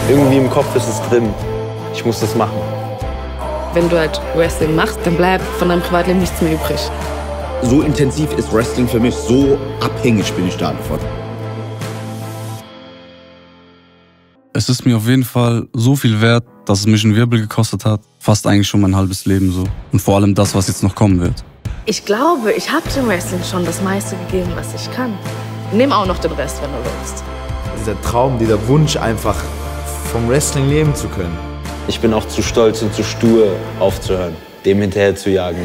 Irgendwie im Kopf ist es drin. Ich muss das machen. Wenn du halt Wrestling machst, dann bleibt von deinem Privatleben nichts mehr übrig. So intensiv ist Wrestling für mich, so abhängig bin ich davon. Es ist mir auf jeden Fall so viel wert, dass es mich einen Wirbel gekostet hat. Fast eigentlich schon mein halbes Leben so. Und vor allem das, was jetzt noch kommen wird. Ich glaube, ich habe dem Wrestling schon das meiste gegeben, was ich kann. Nimm auch noch den Rest, wenn du willst. Dieser Traum, dieser Wunsch einfach vom Wrestling leben zu können. Ich bin auch zu stolz und zu stur aufzuhören, dem hinterher zu jagen.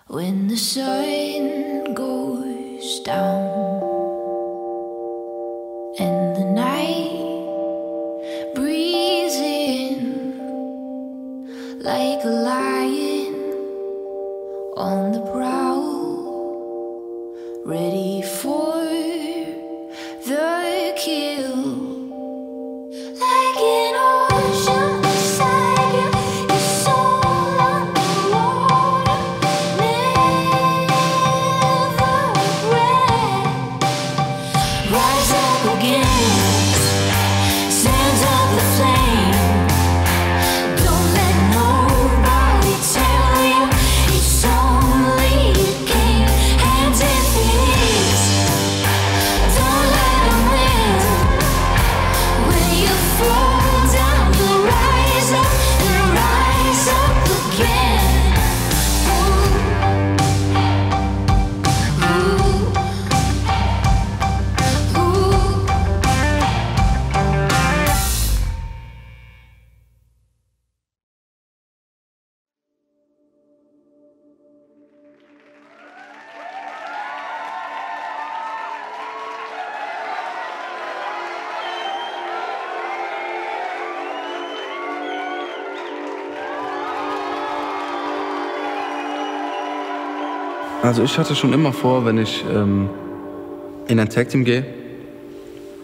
When the sun goes down and the night breathes in like a lion on the prowl, ready for the kill. Like an ocean beside you, your soul underwater, never regret. Rise up again, stands up the flame. Don't let nobody tell you it's only a game. Hands in knees, don't let them win. When you fall down, you rise up and rise up again. Ooh. Ooh. Ooh. Also ich hatte schon immer vor, wenn ich in ein Tag-Team gehe,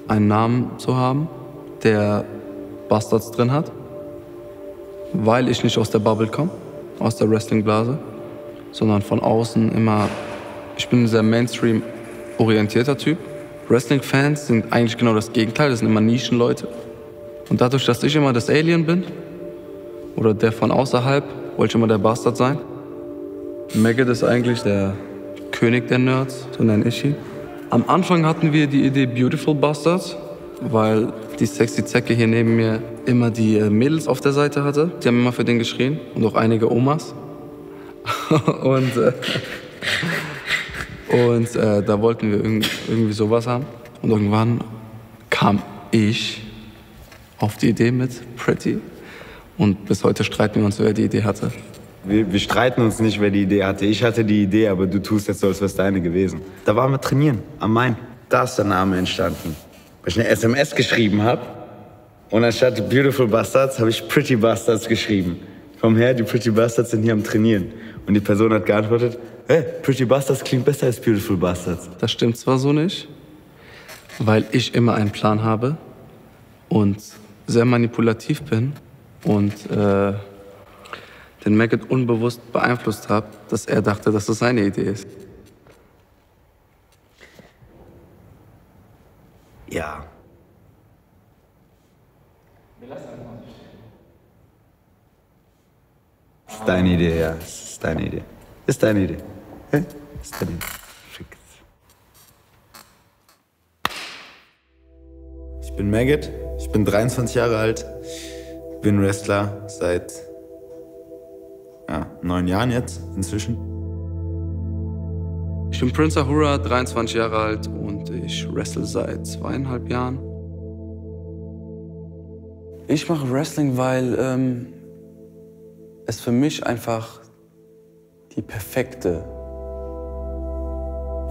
einen Namen zu haben, der Bastards drin hat, weil ich nicht aus der Bubble komme, aus der Wrestling-Blase, sondern von außen immer, ich bin ein sehr Mainstream-orientierter Typ. Wrestling-Fans sind eigentlich genau das Gegenteil, das sind immer Nischenleute. Und dadurch, dass ich immer das Alien bin, oder der von außerhalb, wollte ich immer der Bastard sein. Maggot ist eigentlich der König der Nerds, so nenne ich ihn. Am Anfang hatten wir die Idee Beautiful Bastards, weil die sexy Zecke hier neben mir immer die Mädels auf der Seite hatte. Die haben immer für den geschrien und auch einige Omas. und da wollten wir irgendwie sowas haben. Und irgendwann kam ich auf die Idee mit Pretty. Und bis heute streiten wir uns, wer die Idee hatte. Wir streiten uns nicht, wer die Idee hatte. Ich hatte die Idee, aber du tust jetzt so, als wäre es deine gewesen. Da waren wir trainieren, am Main. Da ist der Name entstanden. Weil ich eine SMS geschrieben habe und anstatt Beautiful Bastards habe ich Pretty Bastards geschrieben. Komm her, die Pretty Bastards sind hier am Trainieren. Und die Person hat geantwortet, hey, Pretty Bastards klingt besser als Beautiful Bastards. Das stimmt zwar so nicht, weil ich immer einen Plan habe und sehr manipulativ bin und den Maggot unbewusst beeinflusst habe, dass er dachte, dass das seine Idee ist. Ja. Das ist deine Idee, ja. Das ist deine Idee. Ist deine Idee. Hä? ist drin. Ich bin Maggot, ich bin 23 Jahre alt, bin Wrestler seit 9 Jahren jetzt inzwischen. Ich bin Prince Ahura, 23 Jahre alt und ich wrestle seit 2,5 Jahren. Ich mache Wrestling, weil es für mich einfach die perfekte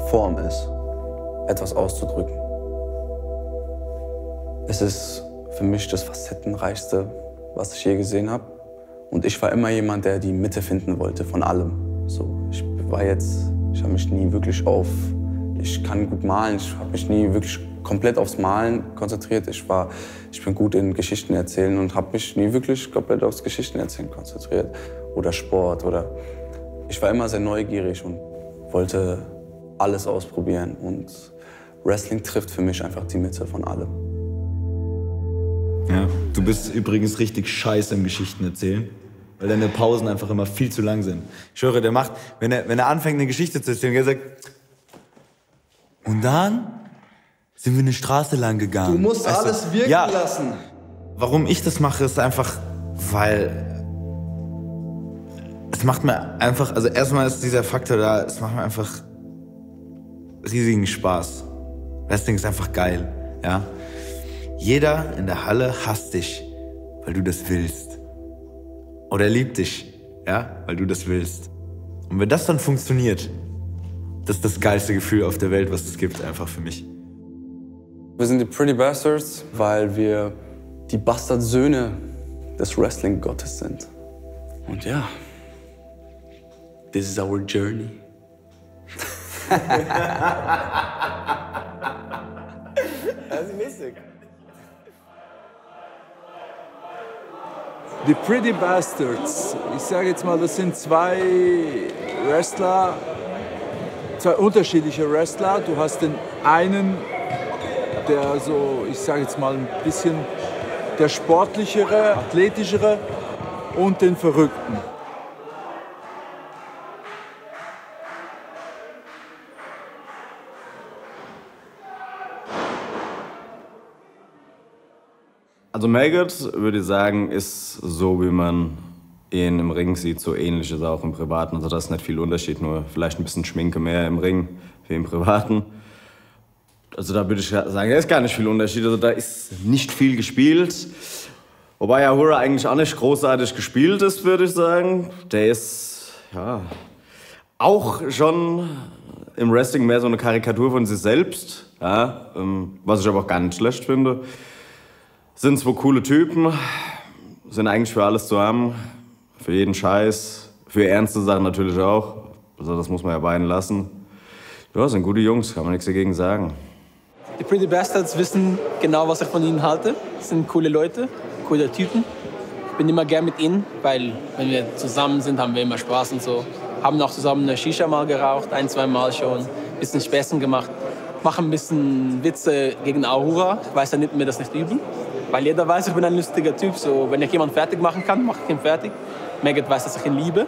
Form ist, etwas auszudrücken. Es ist für mich das facettenreichste, was ich je gesehen habe. Und ich war immer jemand, der die Mitte finden wollte von allem. So, ich habe mich nie wirklich ich kann gut malen, ich habe mich nie wirklich komplett aufs Malen konzentriert. Ich bin gut in Geschichten erzählen und habe mich nie wirklich komplett aufs Geschichten erzählen konzentriert. Oder Sport ich war immer sehr neugierig und wollte alles ausprobieren. Und Wrestling trifft für mich einfach die Mitte von allem. Ja, du bist übrigens richtig scheiße im Geschichten erzählen, weil deine Pausen einfach immer viel zu lang sind. Ich höre, der macht, wenn er anfängt, eine Geschichte zu erzählen, er sagt, und dann sind wir eine Straße lang gegangen. Du musst alles wirken lassen. Warum ich das mache, ist einfach, weil es macht mir einfach, also erstmal ist dieser Faktor da, es macht mir einfach riesigen Spaß. Wrestling ist einfach geil, ja. Jeder in der Halle hasst dich, weil du das willst. Oder liebt dich, ja, weil du das willst. Und wenn das dann funktioniert, das ist das geilste Gefühl auf der Welt, was es gibt, einfach für mich. Wir sind die Pretty Bastards, weil wir die Bastardsöhne des Wrestling-Gottes sind. Und ja, this is our journey. Das ist lustig. Die Pretty Bastards, ich sage jetzt mal, das sind zwei unterschiedliche Wrestler. Du hast den einen, der so, ich sage jetzt mal ein bisschen der sportlichere, athletischere und den Verrückten. Also Maggot, würde ich sagen, ist so, wie man ihn im Ring sieht, so ähnlich ist er auch im Privaten. Also da ist nicht viel Unterschied, nur vielleicht ein bisschen Schminke mehr im Ring wie im Privaten. Also da würde ich sagen, da ist gar nicht viel Unterschied. Also da ist nicht viel gespielt. Wobei Ahura eigentlich auch nicht großartig gespielt ist, würde ich sagen. Der ist, ja, auch schon im Wrestling mehr so eine Karikatur von sich selbst. Ja, was ich aber auch gar nicht schlecht finde. Sind zwei coole Typen, sind eigentlich für alles zu haben, für jeden Scheiß, für ernste Sachen natürlich auch. Also das muss man ja beiden lassen. Ja, sind gute Jungs, kann man nichts dagegen sagen. Die Pretty Bastards wissen genau, was ich von ihnen halte. Das sind coole Leute, coole Typen. Ich bin immer gern mit ihnen, weil wenn wir zusammen sind, haben wir immer Spaß und so. Haben auch zusammen eine Shisha mal geraucht, 1-2 Mal schon, ein bisschen Späßchen gemacht. Machen ein bisschen Witze gegen Ahura. Ich weiß, er nimmt mir das nicht übel. Weil jeder weiß, ich bin ein lustiger Typ. So, wenn ich jemanden fertig machen kann, mache ich ihn fertig. Maggot weiß, dass ich ihn liebe.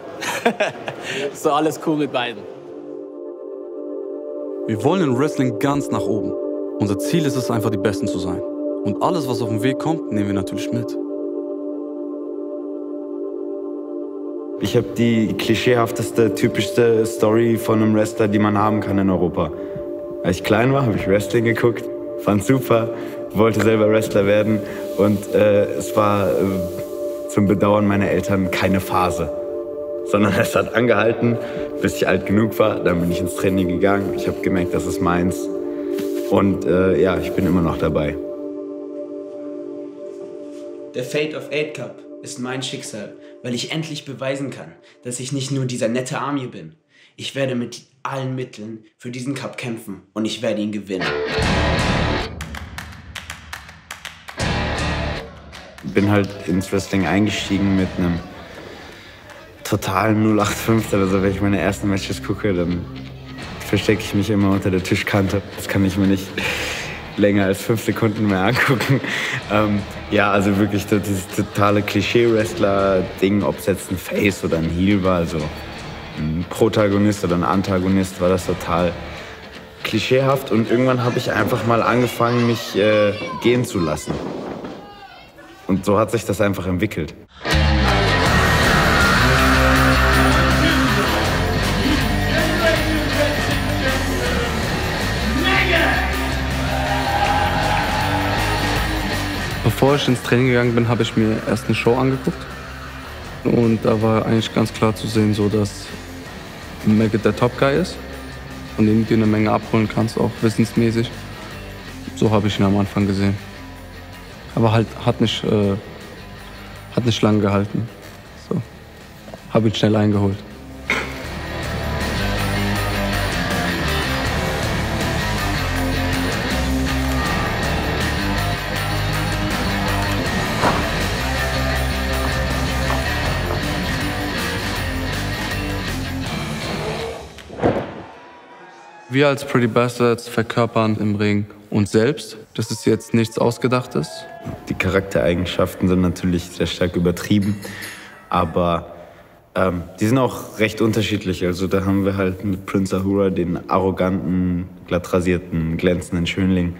So, alles cool mit beiden. Wir wollen in Wrestling ganz nach oben. Unser Ziel ist es einfach, die Besten zu sein. Und alles, was auf den Weg kommt, nehmen wir natürlich mit. Ich habe die klischeehafteste, typischste Story von einem Wrestler, die man haben kann in Europa. Als ich klein war, habe ich Wrestling geguckt, fand super, wollte selber Wrestler werden und es war zum Bedauern meiner Eltern keine Phase, sondern es hat angehalten, bis ich alt genug war. Dann bin ich ins Training gegangen, ich habe gemerkt, das ist meins und ja, ich bin immer noch dabei. Der Fate of 8 Cup ist mein Schicksal, weil ich endlich beweisen kann, dass ich nicht nur dieser nette Army bin. Ich werde mit allen Mitteln für diesen Cup kämpfen und ich werde ihn gewinnen. Ich bin halt ins Wrestling eingestiegen mit einem totalen 0815. Also wenn ich meine ersten Matches gucke, dann verstecke ich mich immer unter der Tischkante. Das kann ich mir nicht länger als 5 Sekunden mehr angucken. Ja, also wirklich dieses totale Klischee-Wrestler-Ding, ob es jetzt ein Face oder ein Heel war. Also ein Protagonist oder ein Antagonist, war das total klischeehaft. Und irgendwann habe ich einfach mal angefangen, mich gehen zu lassen. Und so hat sich das einfach entwickelt. Bevor ich ins Training gegangen bin, habe ich mir erst eine Show angeguckt. Und da war eigentlich ganz klar zu sehen, so, dass Maggot der Top-Guy ist und den dir eine Menge abholen kannst, auch wissensmäßig. So habe ich ihn am Anfang gesehen. Aber halt hat nicht lange gehalten. So. Habe ihn schnell eingeholt. Wir als Pretty Bastards verkörpern im Ring uns selbst. Das ist jetzt nichts Ausgedachtes. Die Charaktereigenschaften sind natürlich sehr stark übertrieben, aber die sind auch recht unterschiedlich. Also da haben wir halt mit Prince Ahura den arroganten, glattrasierten, glänzenden Schönling,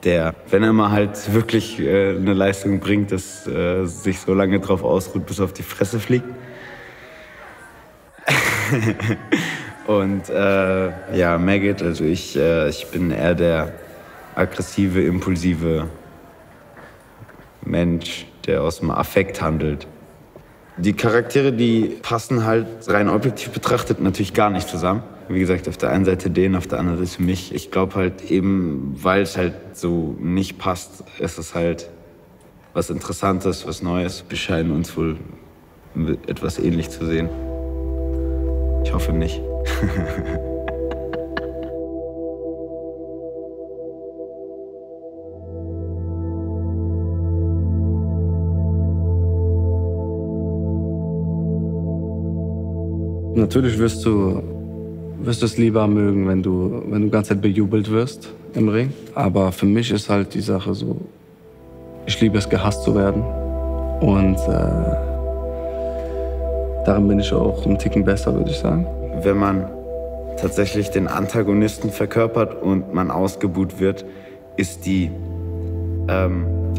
der, wenn er mal halt wirklich eine Leistung bringt, dass sich so lange drauf ausruht, bis auf die Fresse fliegt. Und ja, Maggot, also ich bin eher der aggressive, impulsive Mensch, der aus dem Affekt handelt. Die Charaktere, die passen halt rein objektiv betrachtet natürlich gar nicht zusammen. Wie gesagt, auf der einen Seite den, auf der anderen Seite mich. Ich glaube halt eben, weil es halt so nicht passt, ist es halt was Interessantes, was Neues. Wir scheinen uns wohl etwas ähnlich zu sehen. Ich hoffe nicht. Natürlich wirst du es lieber mögen, wenn du die ganze Zeit bejubelt wirst im Ring. Aber für mich ist halt die Sache so, ich liebe es, gehasst zu werden. Und darin bin ich auch einen Ticken besser, würde ich sagen. Wenn man tatsächlich den Antagonisten verkörpert und man ausgebuht wird, ist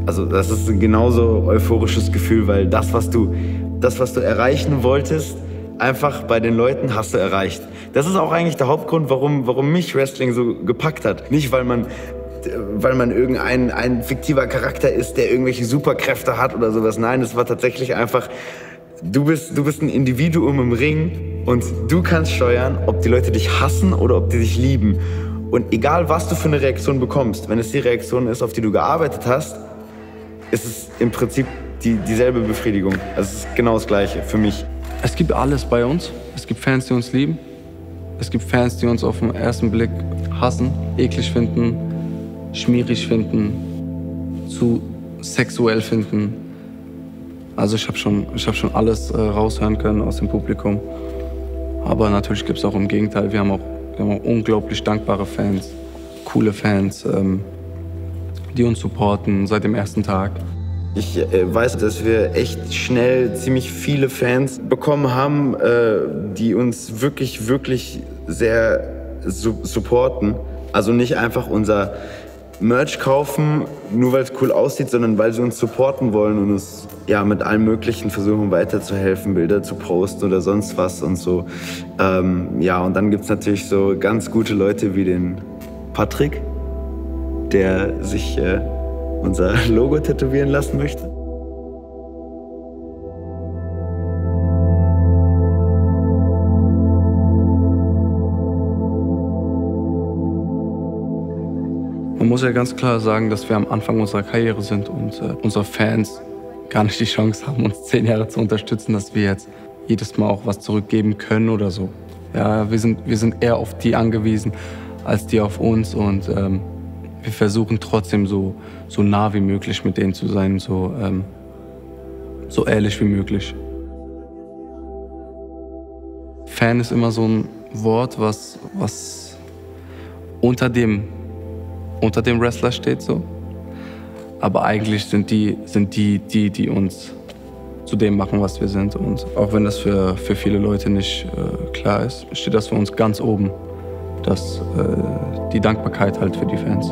also das ist ein genauso euphorisches Gefühl, weil das, was du erreichen wolltest, einfach bei den Leuten hast du erreicht. Das ist auch eigentlich der Hauptgrund, warum mich Wrestling so gepackt hat. Nicht, weil man ein fiktiver Charakter ist, der irgendwelche Superkräfte hat oder sowas. Nein, es war tatsächlich einfach, du bist ein Individuum im Ring und du kannst steuern, ob die Leute dich hassen oder ob die dich lieben. Und egal, was du für eine Reaktion bekommst, wenn es die Reaktion ist, auf die du gearbeitet hast, ist es im Prinzip dieselbe Befriedigung. Also es ist genau das Gleiche für mich. Es gibt alles bei uns. Es gibt Fans, die uns lieben. Es gibt Fans, die uns auf den ersten Blick hassen, eklig finden, schmierig finden, zu sexuell finden. Also ich hab schon alles raushören können aus dem Publikum. Aber natürlich gibt es auch im Gegenteil. Wir haben auch unglaublich dankbare Fans, coole Fans, die uns supporten seit dem ersten Tag. Ich weiß, dass wir echt schnell ziemlich viele Fans bekommen haben, die uns wirklich, wirklich sehr supporten. Also nicht einfach unser Merch kaufen, nur weil es cool aussieht, sondern weil sie uns supporten wollen und uns ja mit allem Möglichen versuchen weiterzuhelfen, Bilder zu posten oder sonst was und so. Ja, und dann gibt es natürlich so ganz gute Leute wie den Patrick, der sich unser Logo tätowieren lassen möchte. Man muss ja ganz klar sagen, dass wir am Anfang unserer Karriere sind und unsere Fans gar nicht die Chance haben, uns 10 Jahre zu unterstützen, dass wir jetzt jedes Mal auch was zurückgeben können oder so. Ja, wir sind eher auf die angewiesen, als die auf uns und wir versuchen trotzdem so nah wie möglich mit denen zu sein, so ehrlich wie möglich. Fan ist immer so ein Wort, was unter dem Wrestler steht so. Aber eigentlich sind die uns zu dem machen, was wir sind. Und auch wenn das für viele Leute nicht klar ist, steht das für uns ganz oben, die Dankbarkeit halt für die Fans.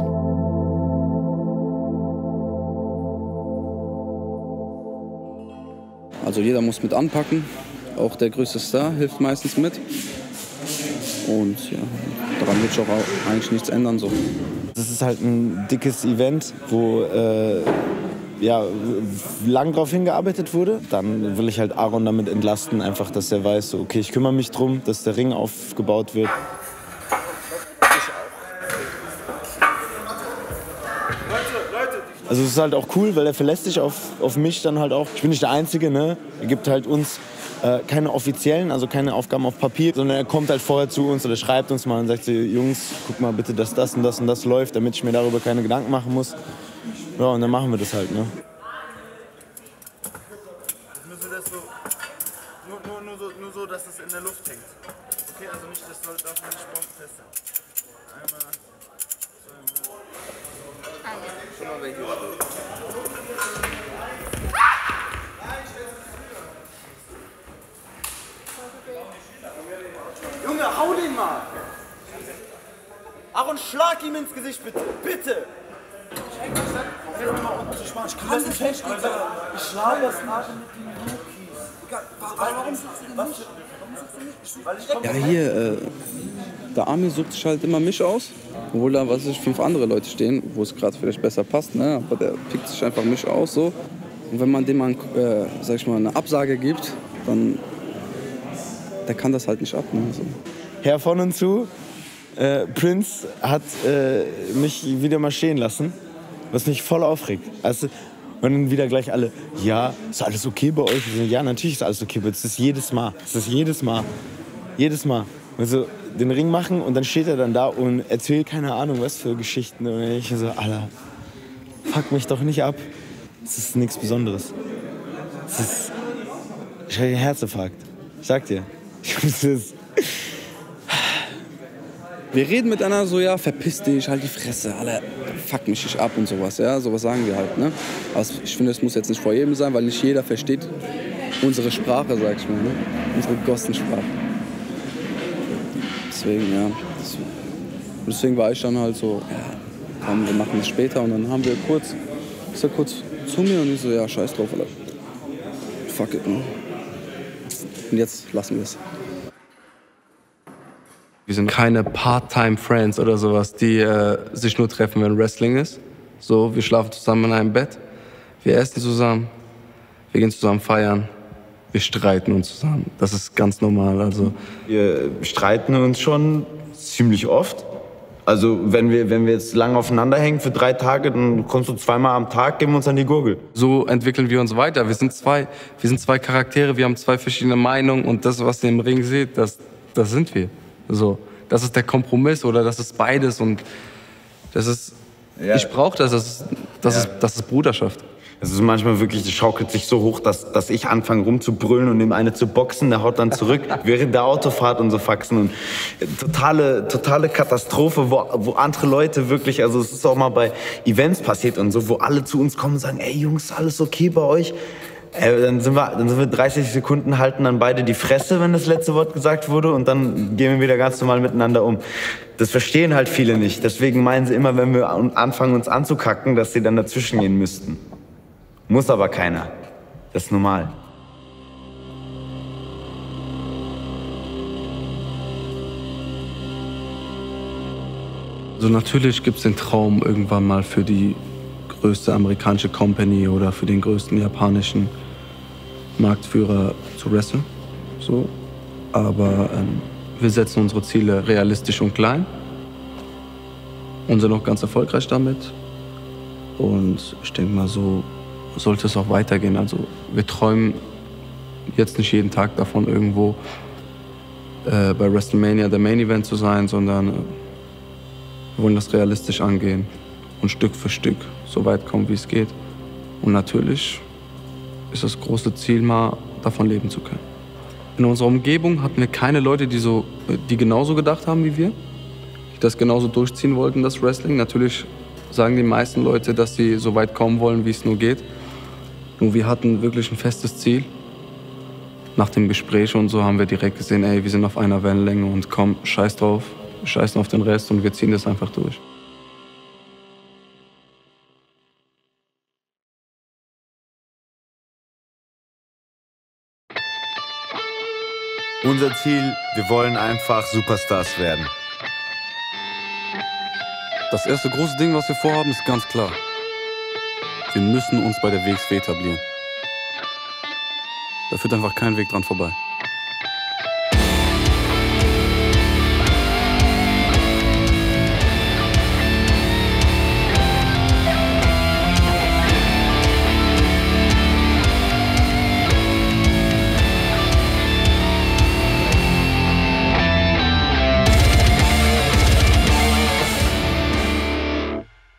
Also jeder muss mit anpacken, auch der größte Star hilft meistens mit. Und ja, daran wird sich auch eigentlich nichts ändern. So. Das ist halt ein dickes Event, wo lang drauf hingearbeitet wurde. Dann will ich halt Aaron damit entlasten, einfach, dass er weiß, so, okay, ich kümmere mich drum, dass der Ring aufgebaut wird. Also es ist halt auch cool, weil er verlässt sich auf mich dann halt auch. Ich bin nicht der Einzige, ne? Er gibt halt uns keine offiziellen, also keine Aufgaben auf Papier, sondern er kommt halt vorher zu uns oder schreibt uns mal und sagt so, Jungs, guck mal bitte, dass das und das und das läuft, damit ich mir darüber keine Gedanken machen muss. Ja, und dann machen wir das halt, ne? Müssen wir das so, nur so, dass es in der Luft hängt. Okay, also nicht, das darf man nicht fest sein. Einmal, Junge, hau den mal! Aaron, schlag ihm ins Gesicht, bitte! Bitte! Ich kann das nicht, Alter. Ich schlage das nachher mit den Rookies. Warum suchst du nicht? Ja, hier, der Army sucht sich halt immer mich aus, obwohl da, 5 andere Leute stehen, wo es gerade vielleicht besser passt, ne? Aber der pickt sich einfach mich aus, so. Und wenn man dem mal, sag ich mal, eine Absage gibt, dann, der kann das halt nicht ab, ne? So. Herr von und zu, Prince hat mich wieder mal stehen lassen, was mich voll aufregt. Also, und dann wieder gleich alle, ja, ist alles okay bei euch? So, ja, natürlich ist alles okay, aber es ist jedes Mal. Es ist jedes Mal. Jedes Mal. Also den Ring machen und dann steht er dann da und erzählt keine Ahnung was für Geschichten. Und ich so, Alter, fuck mich doch nicht ab. Es ist nichts Besonderes. Es ist, ich habe einen Herzinfarkt. Ich sag dir. Wir reden miteinander so, ja, verpiss dich, halt die Fresse, alle, fuck mich nicht ab und sowas, ja, sowas sagen wir halt, ne. Aber ich finde, es muss jetzt nicht vor jedem sein, weil nicht jeder versteht unsere Sprache, sag ich mal, ne? Unsere Gossensprache. Deswegen, ja, deswegen war ich dann halt so, ja, komm, wir machen das später. Und dann haben wir kurz zu mir und ich so, ja, scheiß drauf, Alter. Fuck it, ne. Und jetzt lassen wir es. Wir sind keine Part-Time-Friends oder sowas, die sich nur treffen, wenn Wrestling ist. So, wir schlafen zusammen in einem Bett, wir essen zusammen, wir gehen zusammen feiern, wir streiten uns zusammen. Das ist ganz normal. Also wir streiten uns schon ziemlich oft. Also wenn wir jetzt lang aufeinander hängen für 3 Tage, dann kommst du 2-mal am Tag, geben wir uns an die Gurgel. So entwickeln wir uns weiter. Wir sind zwei Charaktere, wir haben 2 verschiedene Meinungen und das, was ihr im Ring seht, das sind wir. So, das ist der Kompromiss oder das ist beides und das ist, ja. Ich brauche das ist Bruderschaft. Es ist manchmal wirklich, das schaukelt sich so hoch, dass ich anfange rumzubrüllen und ihm eine zu boxen, der haut dann zurück während der Autofahrt und so Faxen. Und totale Katastrophe, wo andere Leute wirklich, also es ist auch mal bei Events passiert und so, wo alle zu uns kommen und sagen, ey Jungs, alles okay bei euch? Dann sind wir 30 Sekunden, halten dann beide die Fresse, wenn das letzte Wort gesagt wurde und dann gehen wir wieder ganz normal miteinander um. Das verstehen halt viele nicht. Deswegen meinen sie immer, wenn wir anfangen uns anzukacken, dass sie dann dazwischen gehen müssten. Muss aber keiner. Das ist normal. Also natürlich gibt es den Traum irgendwann mal für die größte amerikanische Company oder für den größten japanischen Marktführer zu wresteln. So. Aber wir setzen unsere Ziele realistisch und klein und sind auch ganz erfolgreich damit. Und ich denke mal, so sollte es auch weitergehen. Also wir träumen jetzt nicht jeden Tag davon, irgendwo bei WrestleMania der Main Event zu sein, sondern wir wollen das realistisch angehen und Stück für Stück so weit kommen, wie es geht. Und natürlich ist das große Ziel, mal davon leben zu können. In unserer Umgebung hatten wir keine Leute, die genauso gedacht haben wie wir, die das genauso durchziehen wollten, das Wrestling. Natürlich sagen die meisten Leute, dass sie so weit kommen wollen, wie es nur geht. Und wir hatten wirklich ein festes Ziel. Nach dem Gespräch und so haben wir direkt gesehen, ey, wir sind auf einer Wellenlänge und komm, scheiß drauf, wir scheißen auf den Rest und wir ziehen das einfach durch. Unser Ziel, wir wollen einfach Superstars werden. Das erste große Ding, was wir vorhaben, ist ganz klar. Wir müssen uns bei der WXW etablieren. Da führt einfach kein Weg dran vorbei.